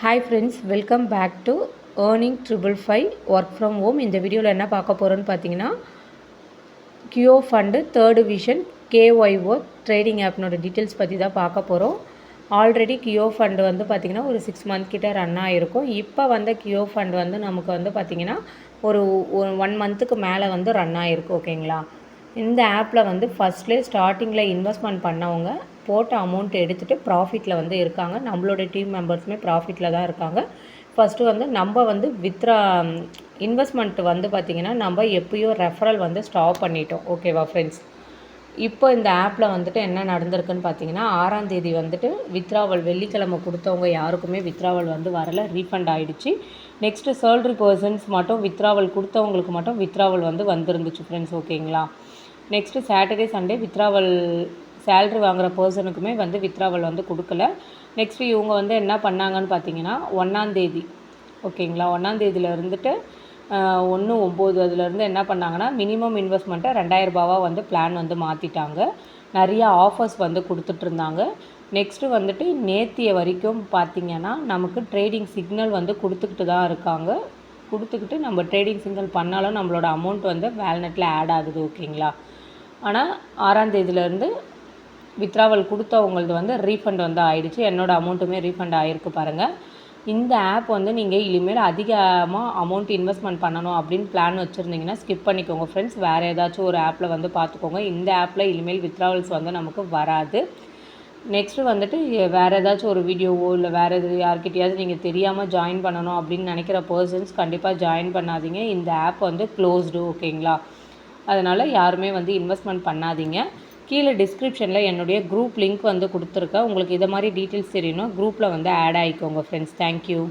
Hi friends, welcome back to Earning Triple Five Work from Home. இந்த வீடியோவில் என்ன பார்க்க போகிறோன்னு பார்த்தீங்கன்னா KYO fund third vision KYO trading ஆப்னோட டீட்டெயில்ஸ் பற்றி தான் பார்க்க போகிறோம். ஆல்ரெடி கியோ ஃபண்டு வந்து பார்த்திங்கன்னா ஒரு 6 மந்த் கிட்ட ரன் ஆகிருக்கும். இப்போ வந்த கியோ ஃபண்டு வந்து நமக்கு வந்து பார்த்திங்கன்னா ஒரு 1 மந்த்துக்கு மேலே வந்து ரன் ஆகிருக்கும். ஓகேங்களா? இந்த ஆப்பில் வந்து ஃபஸ்ட்லேயே ஸ்டார்டிங்கில் இன்வெஸ்ட்மெண்ட் பண்ணவங்க போட்ட அமௌண்ட் எடுத்துகிட்டு ப்ராஃபிட்டில் வந்து இருக்காங்க. நம்மளோட டீம் மெம்பர்ஸுமே ப்ராஃபிட்டில் தான் இருக்காங்க. ஃபஸ்ட்டு வந்து நம்ம வந்து இன்வெஸ்ட்மெண்ட் வந்து பார்த்திங்கன்னா நம்ம எப்பயோ ரெஃபரல் வந்து ஸ்டாப் பண்ணிட்டோம். ஓகேவா ஃப்ரெண்ட்ஸ்? இப்போ இந்த ஆப்பில் வந்துட்டு என்ன நடந்திருக்குன்னு பார்த்தீங்கன்னா 6ஆம் தேதி வந்துட்டு வித்ராவல் வெள்ளிக்கிழமை கொடுத்தவங்க யாருக்குமே வித்ராவல் வந்து வரலை, ரீஃபண்ட் ஆகிடுச்சு. நெக்ஸ்ட்டு சேலரி பர்சன்ஸ் மட்டும் வித்ராவல் கொடுத்தவங்களுக்கு மட்டும் வித்ராவல் வந்து வந்துருந்துச்சு ஃப்ரெண்ட்ஸ். ஓகேங்களா? Next Saturday Sunday withdrawal salary வாங்குகிற பர்சனுக்குமே வந்து வித்ராவல் வந்து கொடுக்கல. நெக்ஸ்ட்டு இவங்க வந்து என்ன பண்ணாங்கன்னு பார்த்தீங்கன்னா 1ஆம் தேதி, ஓகேங்களா, 1ஆம் தேதியில் இருந்துட்டு 1/9 அதுலேருந்து என்ன பண்ணாங்கன்னா மினிமம் இன்வெஸ்ட்மெண்ட்டை 2000 ரூபாவாக வந்து பிளான் வந்து மாற்றிட்டாங்க. நிறையா ஆஃபர்ஸ் வந்து கொடுத்துட்ருந்தாங்க. நெக்ஸ்ட்டு வந்துட்டு நேத்திய வரைக்கும் பார்த்திங்கன்னா நமக்கு ட்ரேடிங் சிக்னல் வந்து கொடுத்துக்கிட்டு தான் இருக்காங்க. கொடுத்துக்கிட்டு நம்ம ட்ரேடிங் சிக்னல் பண்ணாலும் நம்மளோட அமௌண்ட் வந்து வேல்நெட்டில் ஆட் ஆகுது. ஓகேங்களா? ஆனால் 6ஆம் தேதியிலேருந்து வித்ராவல் கொடுத்தவங்களது வந்து ரீஃபண்ட் வந்து ஆகிடுச்சு. என்னோடய அமௌண்ட்டுமே ரீஃபண்ட் ஆகிருக்கு பாருங்கள். இந்த ஆப் வந்து நீங்கள் இனிமேல் அதிகமாக அமௌண்ட் இன்வெஸ்ட்மெண்ட் பண்ணணும் அப்படின்னு பிளான் வச்சுருந்தீங்கன்னா ஸ்கிப் பண்ணிக்கோங்க ஃப்ரெண்ட்ஸ். வேறு ஏதாச்சும் ஒரு ஆப்பில் வந்து பார்த்துக்கோங்க. இந்த ஆப்பில் இனிமேல் வித்ராவல்ஸ் வந்து நமக்கு வராது. நெக்ஸ்ட்டு வந்துட்டு வேறு ஏதாச்சும் ஒரு வீடியோவோ இல்லை வேறு எது யார்கிட்டையாவது நீங்கள் தெரியாமல் ஜாயின் பண்ணணும் அப்படின்னு நினைக்கிற பர்சன்ஸ் கண்டிப்பாக ஜாயின் பண்ணாதீங்க. இந்த ஆப் வந்து க்ளோஸ்டு. ஓகேங்களா? அதனால் யாருமே வந்து இன்வெஸ்ட்மெண்ட் பண்ணாதீங்க. கீழே டிஸ்கிரிப்ஷனில் என்னுடைய குரூப் லிங்க் வந்து கொடுத்துருக்கேன். உங்களுக்கு இதை மாதிரி டீட்டெயில்ஸ் தெரியணும், குரூப்பில் வந்து ஆட் ஆகிக்கோங்க ஃப்ரெண்ட்ஸ். தேங்க்யூ.